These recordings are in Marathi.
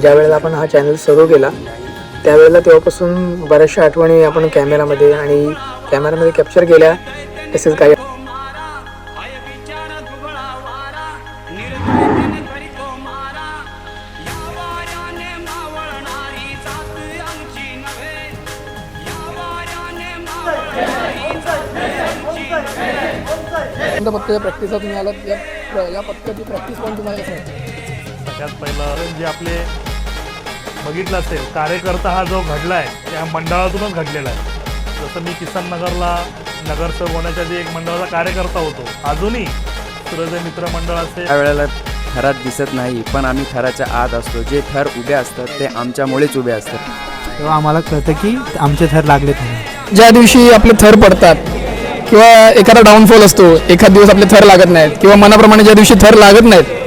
ज्या वेळेला आपण हा चॅनल सुरू केला त्यावेळेला तेव्हापासून बऱ्याचशा आठवणी आपण कॅमेरामध्ये कॅप्चर केल्या. तसेच काही पत्त्याच्या प्रॅक्टिसला तुम्ही आलात, या पत्त्याची प्रॅक्टिस पण तुम्हाला सगळ्यात पहिलं जे आपले बघितलं असेल कार्यकर्ता हा जो घडला आहे त्या मंडळातूनच घडलेला आहे. जसं मी किसन नगरला नगरसेवक होण्याच्या आधी एक मंडळाचा कार्यकर्ता होतो. अजूनही सूर्योदय मित्र मंडळ असेल त्यावेळेला थरात दिसत नाही, पण आम्ही थराच्या आत असतो. जे थर उभे असतात ते आमच्यामुळेच उभे असतात. तेव्हा आम्हाला कळतं की आमचे थर लागलेत नाही. ज्या दिवशी आपले थर पडतात किंवा एखादा डाऊनफॉल असतो, एखाद दिवस आपले थर लागत नाहीत किंवा मनाप्रमाणे ज्या दिवशी थर लागत नाहीत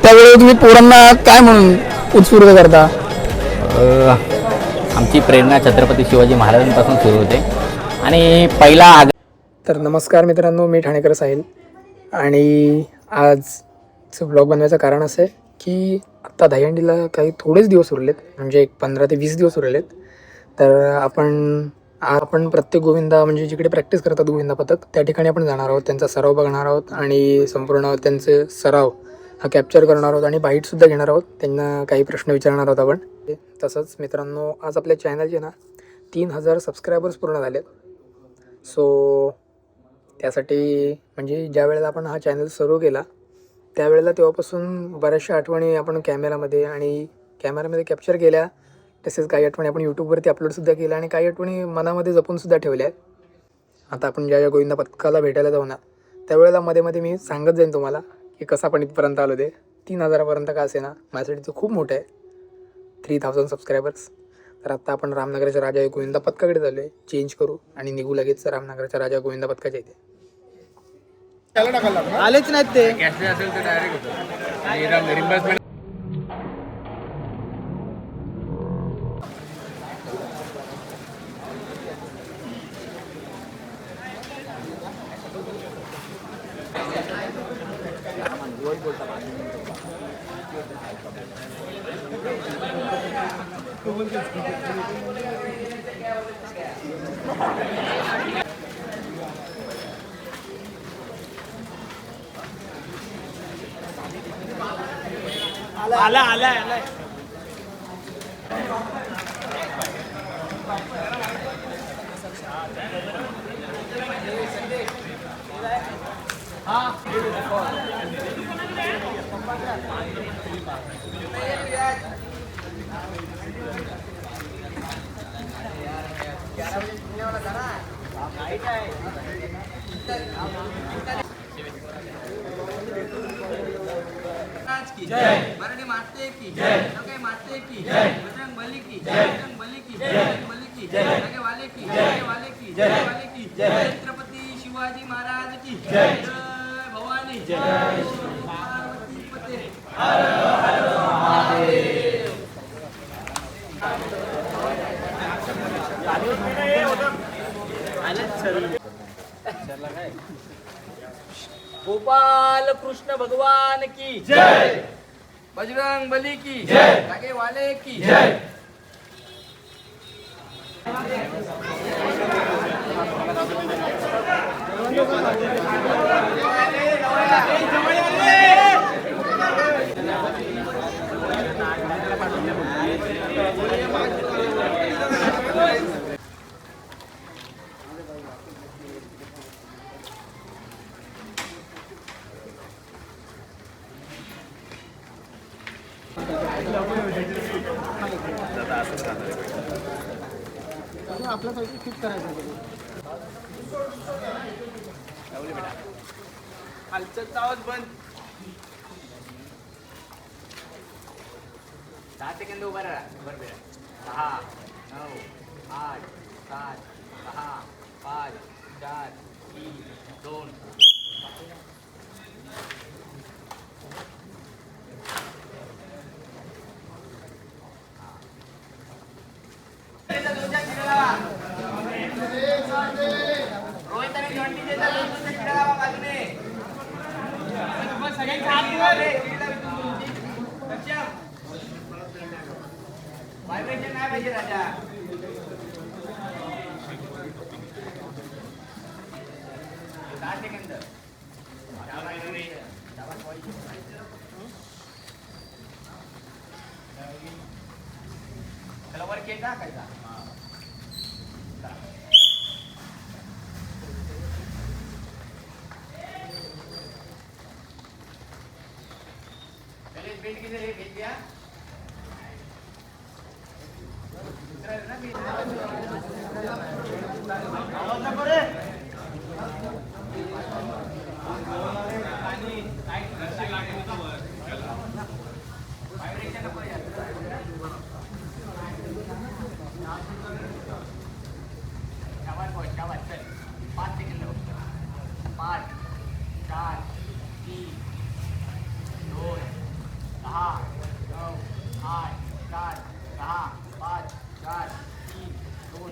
त्यावेळी तुम्ही पोरांना काय म्हणून उत्स्फूर्त करता? आमची प्रेरणा छत्रपती शिवाजी महाराजांपासून सुरू होते आणि पहिला तर नमस्कार मित्रांनो, मी ठाणेकर साहिल आणि आजचं ब्लॉग बनवायचं कारण असं आहे की आत्ता दहीहंडीला काही थोडेच दिवस उरलेत, म्हणजे एक 15 ते 20 दिवस उरलेत. तर आपण प्रत्येक गोविंदा म्हणजे जिकडे प्रॅक्टिस करतात गोविंदा पथक त्या ठिकाणी आपण जाणार आहोत, त्यांचा सराव बघणार आहोत आणि संपूर्ण त्यांचे सराव हा कॅप्चर करणार आहोत आणि बाईटसुद्धा घेणार आहोत. त्यांना काही प्रश्न विचारणार आहोत आपण. तसंच मित्रांनो, आज आपल्या चॅनलचे 3000 सबस्क्रायबर्स पूर्ण झालेत. सो त्यासाठी म्हणजे ज्या वेळेला आपण हा चॅनल सुरू केला त्यावेळेला तेव्हापासून बऱ्याचशा आठवणी आपण कॅमेरामध्ये कॅप्चर केल्या. तसेच काही आठवणी आपण यूट्यूबवरती अपलोडसुद्धा केल्या आणि काही आठवणी मनामध्ये जपूनसुद्धा ठेवल्या आहेत. आता आपण ज्या गोविंदा पथकाला भेटायला जाऊ ना त्यावेळेला मध्ये मी सांगत जाईन तुम्हाला की कसं आपण इथपर्यंत आलो. ते 3000पर्यंत का असे ना, माझ्यासाठी तो खूप मोठं आहे, 3000 सबस्क्रायबर्स. तर आत्ता आपण रामनगराच्या राजा गोविंदा पथकाकडे चाललो आहे. चेंज करू आणि निघू लगेच रामनगराच्या राजा गोविंदा पथकाच्या इथे. आलेच नाहीत ते. आला मराठी माते की जय, माते की जय, बजरंग बली की जय, बजरंग बली की जय, बजरंग बली की जय, आगे वाले की जय, वाले की जय, वाले की जय, छत्रपती शिवाजी महाराज की जय, जय भवानी जय, पार्वती पते हर हर महादेव. गोपाल कृष्ण भगवान की जय, बजरंग बली की जय, आगे वाले की जय. आपल्यासाठी फिट करायचं. खालचं आवाज बंद. 10 सेकंद उभा राहा. 10, 9, 8, 7, 6, 5, 4, 3, 2. व्हायब्रेशन नाही पाहिजे राजा. दहा सेकंद. त्याला वर केक टाकायचा. बेट किती रे बेट द्या. आवाज नको रे. पाच सेकंद. 5 4 3 2 10 9 8 7 6 5 4 3 2.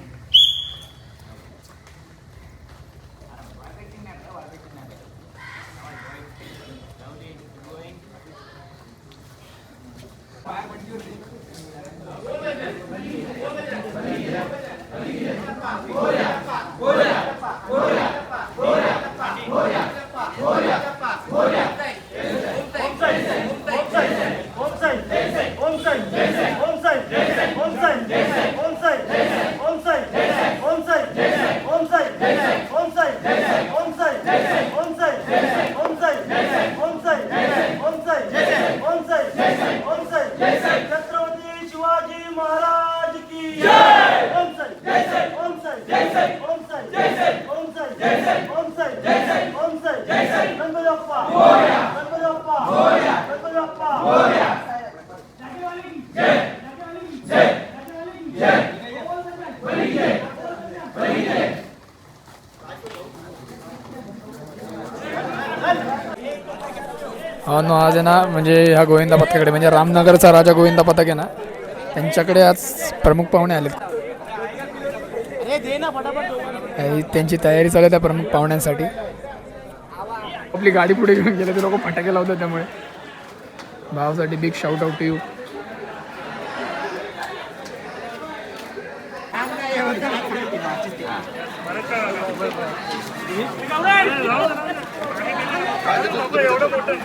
छत्रपती शिवाजी महाराज की जय. ओम साई जय साई. ओम साई जय साई. ओम साई जय साई. ओम साई जय साई. ओम साई जय साई. ओम साई जय साई. गणपती बाप्पा मोरया. गणपती बाप्पा मोरया. गणपती बाप्पा मोरया. जय जय जय बली जय बली जय. आज आहे ना म्हणजे ह्या गोविंदा पथकाकडे म्हणजे रामनगरचा राजा गोविंदा पथक आहे ना त्यांच्याकडे आज प्रमुख पाहुणे आले. त्यांची तयारी चालू आहे त्या प्रमुख पाहुण्यांसाठी. आपली गाडी पुढे घेऊन गेले ते लोक फटाके लावतात त्यामुळे भावासाठी big shout out to you. एवढं मोठं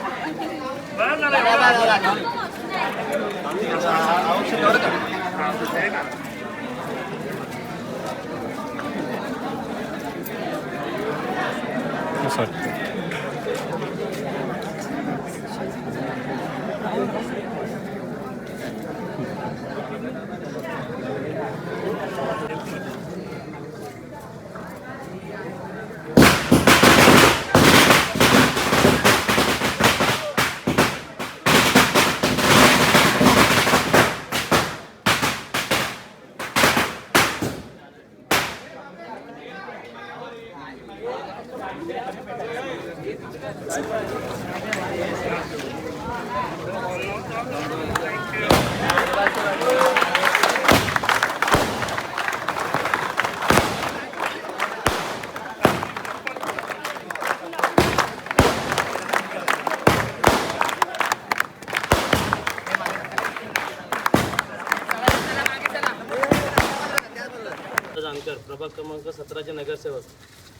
जानकर प्रभाग क्रमांक 17चे नगरसेवक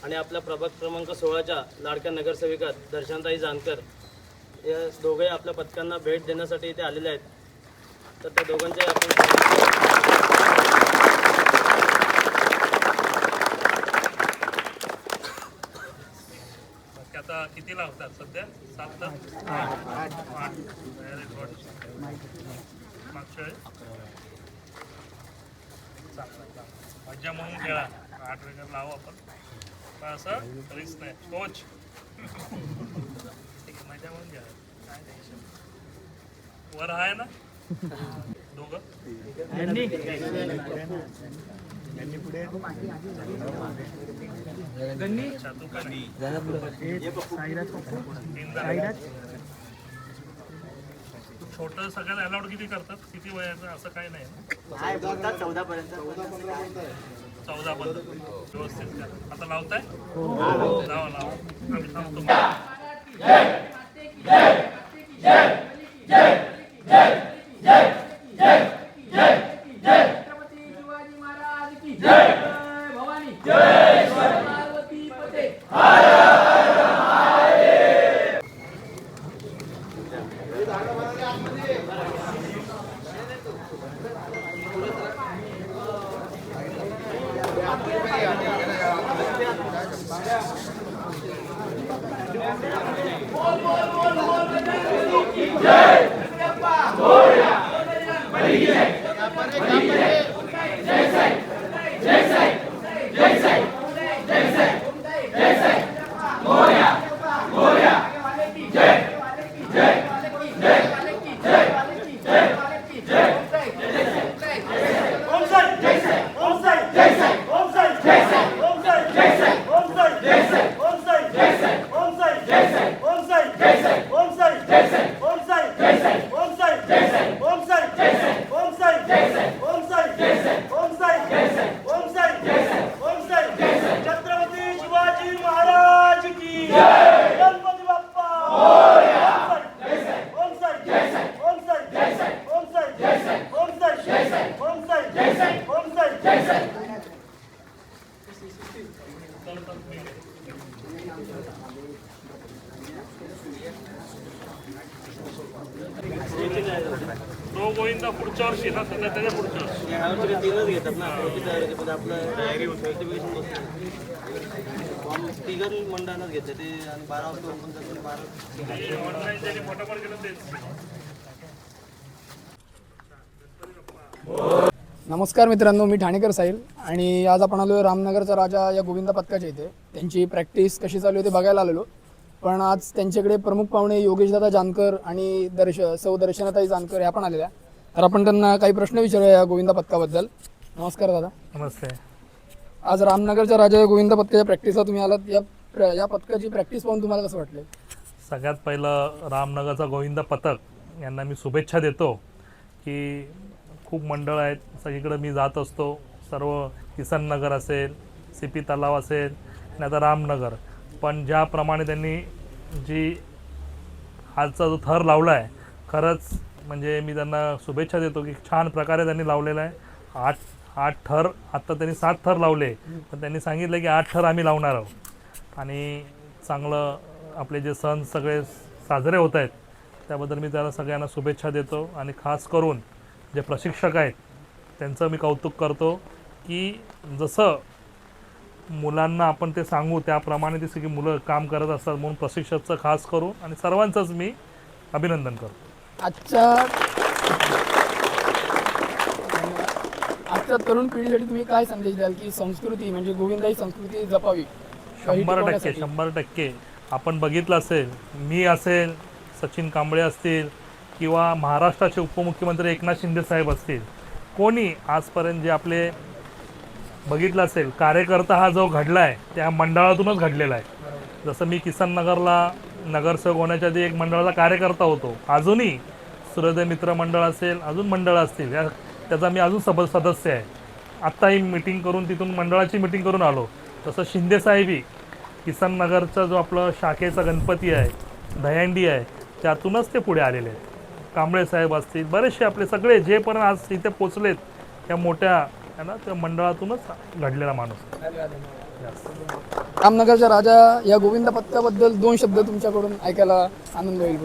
आणि आपल्या प्रभाग क्रमांक 16च्या लाडक्या नगरसेविका दर्शनताई जानकर या दोघे आपल्या पथकांना भेट देण्यासाठी इथे आलेले आहेत. तर त्या दोघांचे आपण आता किती लावतात सध्या? 7 8 व्हेरी गुड. मागच्या वेळी मज्जा म्हणून खेळा. 8 वेगळं लावू आपण पण असं रिस्क नाही. कोच ठीक आहे मजा म्हणून घ्या. काय टेन्शन. वर आहे ना दोघं छोट सगळ्यात अलाउड किती करतात? किती वयाचं असं काही नाही ना? 14 पर्यंत. 14 पर्यंत व्यवस्थित करा. आता लावताय? लावा लावा. आम्ही थांबतो. जय छत्रपती शिवाजी महाराज की गणपती बाप्पा ओम साई जय साई ओम साई जय साई ओम साई जय साई ओम साई जय साई ओम साई जय साई ओम साई जय साई तो गोविंदा पुढच्या वर्षी ना सध्या त्याच्या पुढच्या वर्षी ह्या वर्षी काही तीनच घेतात ना रोटी तयारी पण आपलं तयारी सर्टिफिकेशन बसतं तिघं मंडळानंच घेतले ते आणि 12 वाजता ओपन करतात 12 ऑनलाईन ज्यांनी फटाफट केलं तेच. नमस्कार मित्रांनो, मी ठाणेकर साहिल आणि आज आपण आलो रामनगरचा राजा या गोविंदा पथकाच्या इथे. त्यांची प्रॅक्टिस कशी चालू आहे ते बघायला आलेलो. पण आज त्यांच्याकडे प्रमुख पाहुणे योगेशदादा जानकर आणि सौ दर्शनाताई जानकर ह्या पण आलेल्या. तर आपण त्यांना काही प्रश्न विचारूया या गोविंदा पथकाबद्दल. नमस्कार दादा. नमस्ते. आज रामनगरच्या राजा या गोविंदा पथकाच्या प्रॅक्टिसला तुम्ही आलात. या पथकाची प्रॅक्टिस पाहून तुम्हाला कसं वाटलं? सगळ्यात पहिलं रामनगरचा गोविंदा पथक यांना मी शुभेच्छा देतो की खूप मंडळ आहेत सगळीकडे मी जात असतो. सर्व किसन नगर असेल, CP तलाव असेल आणि आता रामनगर. पण ज्याप्रमाणे त्यांनी आजचा जो थर लावला आहे खरंच म्हणजे मी त्यांना शुभेच्छा देतो की छान प्रकारे त्यांनी लावलेला आहे. आठ थर, आत्ता त्यांनी 7 थर लावले, पण त्यांनी सांगितलं की 8 थर आम्ही लावणार आहोत. आणि चांगलं आपले जे सण सगळे साजरे होत आहेत त्याबद्दल मी त्याला सगळ्यांना शुभेच्छा देतो. आणि खास करून जे प्रशिक्षक आहेत त्यांचं मी कौतुक करतो की जसं मुलांना आपण ते सांगू त्याप्रमाणे ती सगळी मुलं काम करत असतात. म्हणून प्रशिक्षकचं खास करून आणि सर्वांचंच मी अभिनंदन करतो. आजच्या तरुण पिढीसाठी तुम्ही काय संदेश द्याल की संस्कृती म्हणजे गोविंदा ही संस्कृती जपावी? 100% आपण बघितलं असेल, मी असेल, सचिन कांबळे असतील किंवा महाराष्ट्राचे उपमुख्यमंत्री एकनाथ शिंदे साहेब असतील, कोणी आजपर्यंत जे आपले बघितलं असेल कार्यकर्ता हा जो घडला आहे त्या मंडळातूनच घडलेला आहे. जसं मी किसन नगरला नगरसेवक होण्याच्या आधी एक मंडळाचा कार्यकर्ता होतो. अजूनही सूर्योदय मित्र मंडळ असेल, अजून मंडळ असतील, त्याचा मी अजून सदस्य आहे. आत्ताही मीटिंग करून तिथून मंडळाची मीटिंग करून आलो. तसं शिंदे साहेबही किसन नगरचा जो आपलं शाखेचा गणपती आहे, दहीहंडी आहे, त्यातूनच ते पुढे आलेले आहेत. कांबळे साहेब असतील, बरेचसे आपले सगळे जे पण आज इथे पोचलेत त्या मोठ्या आहे ना त्या मंडळातूनच घडलेला माणूस. रामनगरच्या राजा या गोविंदा पथकाबद्दल 2 शब्द तुमच्याकडून ऐकायला आनंद होईल.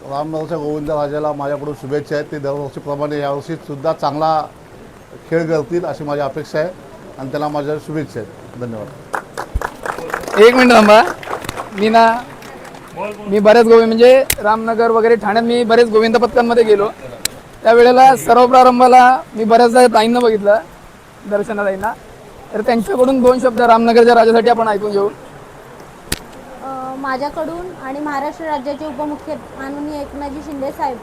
रामनगरच्या गोविंदा राजाला माझ्याकडून शुभेच्छा आहेत. ते दरवर्षीप्रमाणे यावर्षी सुद्धा चांगला खेळ करतील अशी माझी अपेक्षा आहे आणि त्याला माझ्या शुभेच्छा आहेत. धन्यवाद. एक मिनिट थांबा. मी बऱ्याच म्हणजे रामनगर वगैरे ठाण्यात मी बरेच गोविंदा पथकांमध्ये गेलो. त्यावेळेला सर्व प्रारंभाला मी बऱ्याचदा ताईंना बघितलं, दर्शनाताईंना. तर त्यांच्याकडून 2 शब्द रामनगरच्या राजासाठी आपण ऐकून घेऊ. माझ्याकडून आणि महाराष्ट्र राज्याचे उपमुख्यमंत्री माननीय एकनाथजी शिंदे साहेब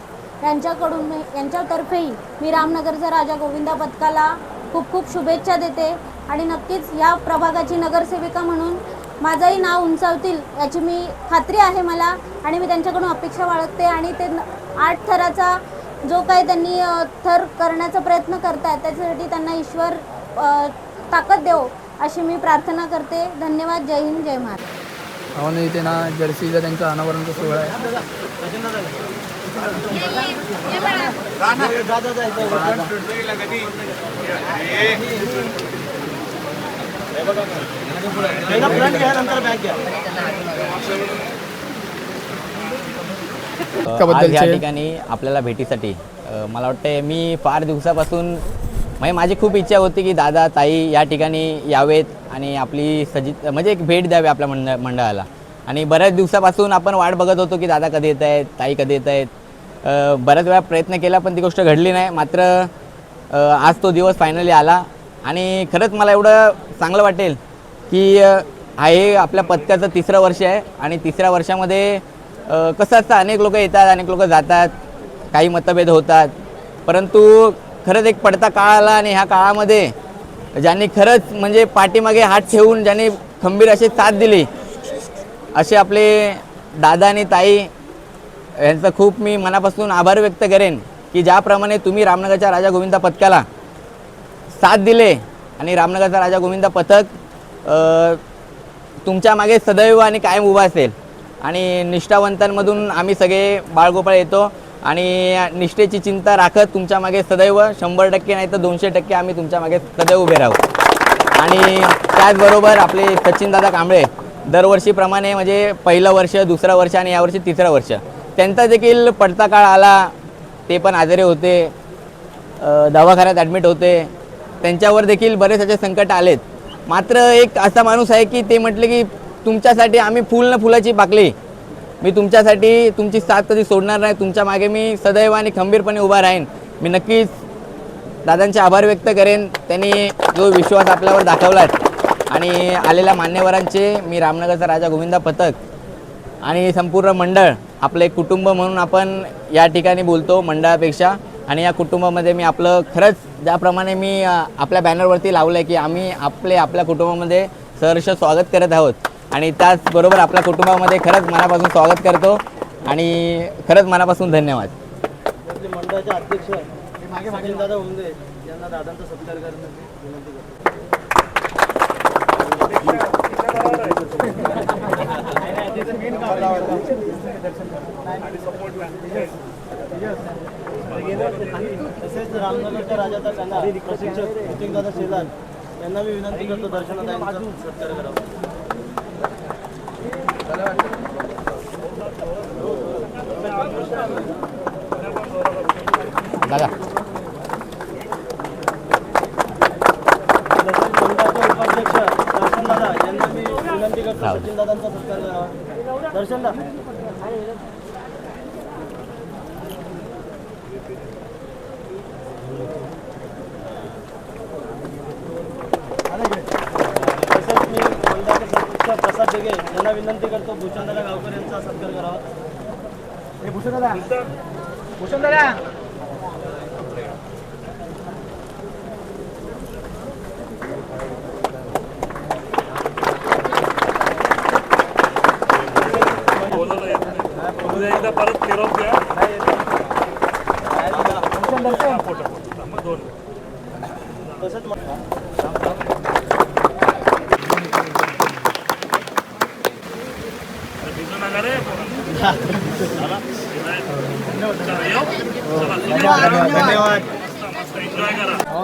यांच्याकडून यांच्यातर्फेही मी रामनगरचा राजा गोविंदा पथकाला खूप खूप शुभेच्छा देते. आणि नक्कीच या प्रभागाची नगरसेविका म्हणून माझंही नाव उंचावतील याची मी खात्री आहे मला. आणि मी त्यांच्याकडून अपेक्षा बाळगते. आणि ते 8 थराचा जो काही त्यांनी थर करण्याचा प्रयत्न करतात त्याच्यासाठी त्यांना ईश्वर ताकद देव अशी मी प्रार्थना करते. धन्यवाद. जय हिंद, जय महाराष्ट्र. आणि इथे ना जर्सीचा त्यांचा अनावरणचा सोहळा आहे. आज या ठिकाणी आपल्याला भेटीसाठी मला वाटतं मी फार दिवसापासून म्हणजे माझी खूप इच्छा होती की दादा ताई या ठिकाणी यावेत आणि आपली म्हणजे एक भेट द्यावी आपल्या मंडळाला. आणि बऱ्याच दिवसापासून आपण वाट बघत होतो की दादा कधी येत आहेत, ताई कधी येत आहेत. बऱ्याच वेळा प्रयत्न केला पण ती गोष्ट घडली नाही. मात्र आज तो दिवस फायनली आला आणि खरंच मला एवढं चांगलं वाटेल की हे आपल्या पथकाचं 3रं वर्ष आहे आणि 3ऱ्या वर्षामध्ये कसं असतं, अनेक लोक येतात, अनेक लोक जातात, काही मतभेद होतात, परंतु खरंच एक पडता काळ आला आणि ह्या काळामध्ये ज्यांनी खरंच म्हणजे पाठीमागे हात ठेवून ज्यांनी खंबीर अशी साथ दिली असे आपले दादा आणि ताई यांचं खूप मी मनापासून आभार व्यक्त करेन की ज्याप्रमाणे तुम्ही रामनगरच्या राजा गोविंदा पथकाला साथ दिले आणि रामनगरचा राजा गोविंदा पथक तुमच्या मागे सदैव आणि कायम उभा असेल. आणि निष्ठावंतांमधून आम्ही सगळे बाळगोपाळ येतो आणि निष्ठेची चिंता राखत तुमच्या मागे सदैव 100% नाही तर 200% आम्ही तुमच्या मागे सदैव उभे राहू. आणि त्याचबरोबर आपले सचिनदादा कांबळे दरवर्षीप्रमाणे म्हणजे पहिलं वर्ष, 2रं वर्ष आणि यावर्षी 3रं वर्ष त्यांचा देखील पडता काळ आला. ते पण आजारी होते, दवाखान्यात ॲडमिट होते, त्यांच्यावर देखील बरेच असे संकट आलेत. मात्र एक असा माणूस आहे की ते म्हटले की तुमच्यासाठी आम्ही फुल न फुलाची पाकळी, मी तुमच्यासाठी तुमची साथ कधी सोडणार नाही, तुमच्या मागे मी सदैव आणि खंबीरपणे उभा राहीन. मी नक्कीच दादांचे आभार व्यक्त करेन. त्यांनी जो विश्वास आपल्यावर दाखवला आणि आलेल्या मान्यवरांचे मी रामनगरचा राजा गोविंदा पथक आणि संपूर्ण मंडळ आपलं एक कुटुंब म्हणून आपण या ठिकाणी बोलतो मंडळापेक्षा. आणि या कुटुंबामध्ये मी आपलं खरंच ज्याप्रमाणे मी आपल्या बॅनरवरती लावलं आहे की आम्ही आपल्या कुटुंबामध्ये सहर्ष स्वागत करत आहोत आणि त्याचबरोबर आपल्या कुटुंबामध्ये खरंच मनापासून स्वागत करतो आणि खरंच मनापासून धन्यवाद. आपले मंडळाचे अध्यक्ष सचिनदादा उंदे यांना दादांचा सत्कार करण्याची विनंती करतो. तसेच रामनगरच्या राजाचा कन्या प्रशिक्षक सचिनदादा शेलार यांना मी विनंती करतो दर्शनाचा सत्कार करावा. दादा मंडळाचे उपाध्यक्ष दर्शनदादा यांना मी विनंती करतो सचिनदादांचा सत्कार करावा. दर्शनदा तसेच मी मंडळाचे सदस्य प्रसाद दिघे यांना विनंती करतो भूषणदादा गावकर यांचा सत्कार करावा. एकदा परत फिरवून द्या. तसेच धन्यवाद.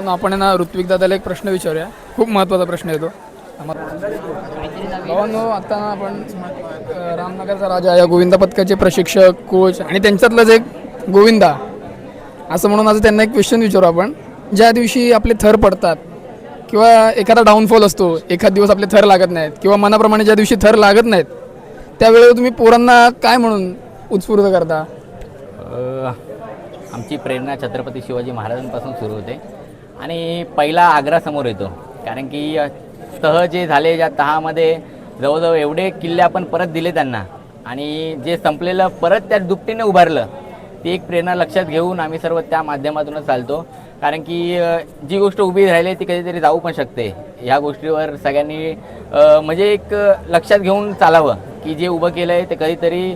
आपण ना ऋत्विक दादाला एक प्रश्न विचारूया. खूप महत्त्वाचा प्रश्न येतो भावांनो. आता आपण रामनगरचा राजा या गोविंदा पथकाचे प्रशिक्षक, कोच आणि त्यांच्यातलंच एक गोविंदा असं म्हणून आज त्यांना एक क्वेश्चन विचारू आपण. ज्या दिवशी आपले थर पडतात किंवा एखादा डाऊनफॉल असतो, एखाद दिवस आपले थर लागत नाहीत किंवा मनाप्रमाणे ज्या दिवशी थर लागत नाहीत त्यावेळेला तुम्ही पोरांना काय म्हणून उत्स्फूर्त करता? आमची प्रेरणा छत्रपती शिवाजी महाराजांपासून सुरू होते आणि पहिला आग्रा समोर येतो. कारण की तह जे झाले, ज्या तहामध्ये जवळजवळ एवढे किल्ले आपण परत दिले त्यांना आणि जे संपलेलं परत त्या दुपटीने उभारलं, ती एक प्रेरणा लक्षात घेऊन आम्ही सर्व त्या माध्यमातूनच चालतो. कारण की जी गोष्ट उभी राहिली ती कधीतरी जाऊ पण शकते. ह्या गोष्टीवर सगळ्यांनी म्हणजे एक लक्षात घेऊन चालावं की जे उभं केलं आहे ते कधीतरी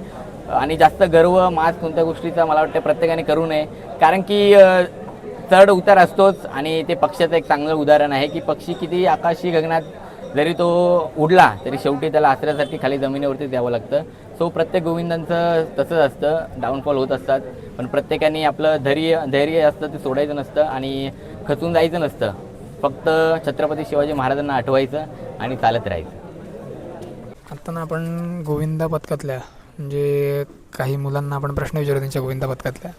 आणि जास्त गर्व माज कोणत्या गोष्टीचा मला वाटतं प्रत्येकाने करू नये. कारण की चढ उतार असतोच आणि ते पक्षाचं एक चांगलं उदाहरण आहे की पक्षी किती आकाशी गगनात जरी तो उडला तरी शेवटी त्याला आश्रयासाठी खाली जमिनीवरती द्यावं लागतं. सो प्रत्येक गोविंदांचं तसंच असतं, डाऊनफॉल होत असतात, पण प्रत्येकाने आपलं धैर्य असतं ते सोडायचं नसतं आणि खचून जायचं नसतं. फक्त छत्रपती शिवाजी महाराजांना आठवायचं आणि चालत राहायचं. आत्ता ना आपण गोविंदा पथकातल्या म्हणजे काही मुलांना आपण प्रश्न विचारू त्यांच्या गोविंदा पथकातल्या,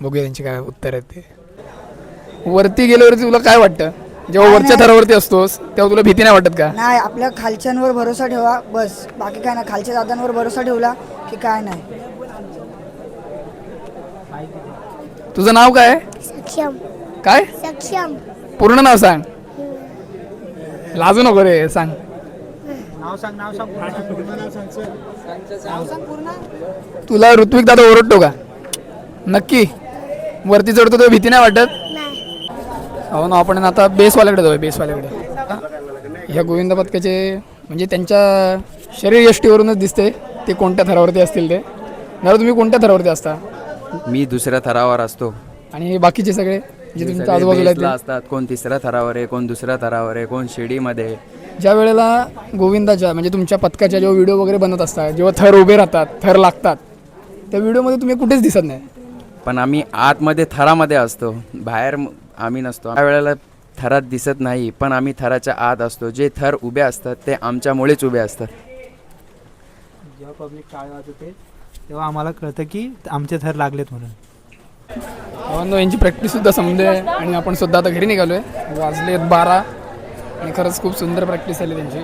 बघूया त्यांची काय उत्तर आहेत ते. वरती गेल्यावरती तुला काय वाटतं? जेव्हा वरच्या थरावरती असतोस तेव्हा तुला भीती नाही वाटत का? नाही, आपल्या खालच्यांवर भरोसा ठेवा बस, बाकी काय नाही. खालच्या दादांवर भरोसा ठेवला की काय नाही. तुझं नाव काय? सक्षम काय? सक्षम पूर्ण नाव सांग. लाजू नको रे, सांग. तुला ऋत्विक दादा ओरडतो का? नक्की वरती चढतो तेव्हा भीती नाही वाटत? हो ना. आपण आता बेसवाल्याकडे जाऊया, बेसवाल्याकडे. ह्या गोविंद पथकाचे म्हणजे त्यांच्या शरीर यष्टीवरूनच दिसते ते कोणत्या थरावरती असतील ते. दादा तुम्ही कोणत्या थरावरती असता? मी दुसऱ्या थरावर असतो. आणि बाकीचे सगळे जे हे तुमच्या सगळे आजूबाजूला बेसला आहेत असतात. कोण तिसऱ्या थरावर आहे, कोण दुसऱ्या थरावर आहे, कोण शिडीमध्ये. ते? ज्या वेळेला गोविंदाच्या म्हणजे तुमच्या पथकाच्या जेव्हा व्हिडिओ वगैरे बनत असतात, जेव्हा थर उभे राहतात, थर लागतात, त्या व्हिडिओमध्ये तुम्ही कुठेच दिसत नाही. पण आम्ही आतमध्ये थरामध्ये असतो, बाहेर आम्ही नसतो. त्या वेळेला थरात दिसत नाही, पण आम्ही थराच्या आत असतो. जे थर उभे असतात ते आमच्यामुळेच उभे असतात. जेव्हा पब्लिक टाळ वाजवते तेव्हा आम्हाला कळतं की आमचे थर लागलेत म्हणून. यांची प्रॅक्टिससुद्धा समजे आणि आपण सुद्धा आता घरी निघालो आहे. वाजले 12 आणि खरंच खूप सुंदर प्रॅक्टिस झाली त्यांची.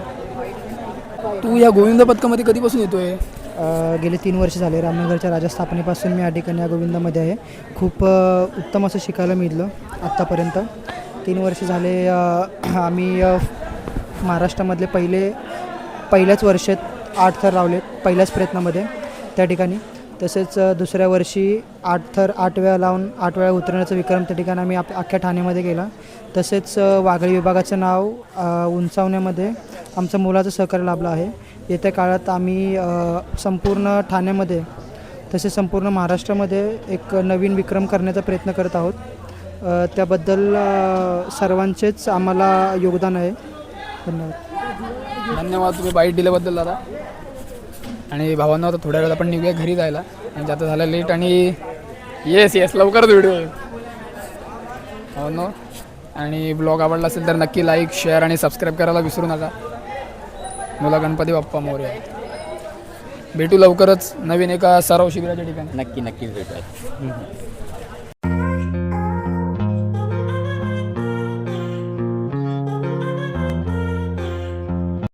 तू या गोविंद पथकामध्ये कधीपासून येतोय? गेले 3 वर्ष झाले. रामनगरच्या राजस्थापनेपासून मी या ठिकाणी या गोविंदामध्ये आहे. खूप उत्तम असं शिकायला मिळालं आत्तापर्यंत. 3 वर्ष झाले. आम्ही महाराष्ट्रामधले पहिल्याच वर्षात 8 थर लावलेत, पहिल्याच प्रयत्नामध्ये त्या ठिकाणी. तसेच दुसऱ्या वर्षी 8 थर 8 वेळा लावून 8 वेळा उतरण्याचा विक्रम त्या ठिकाणी आम्ही अख्ख्या ठाण्यामध्ये केला. तसेच वाघळी विभागाचं नाव उंचावण्यामध्ये आमचं मोलाचं सहकार्य लाभलं आहे. येत्या काळात आम्ही संपूर्ण ठाण्यामध्ये तसेच संपूर्ण महाराष्ट्रामध्ये एक नवीन विक्रम करण्याचा प्रयत्न करत आहोत. त्याबद्दल सर्वांचेच आम्हाला योगदान आहे. धन्यवाद. धन्यवाद तुम्ही बाईट दिल्याबद्दल दादा. आणि भावांना आता थोड्या वेळात आपण निघूया घरी जायला, म्हणजे आता झालं लेट. आणि येस लवकरच व्हिडिओ हो ना. आणि ब्लॉग आवडला असेल तर नक्की लाईक, शेअर आणि सबस्क्राईब करायला विसरू नका. मुला गणपती बाप्पा मोरया. भेटू लवकरच नवीन एका सराव शिबिराच्या ठिकाणी. नक्की भेटूया.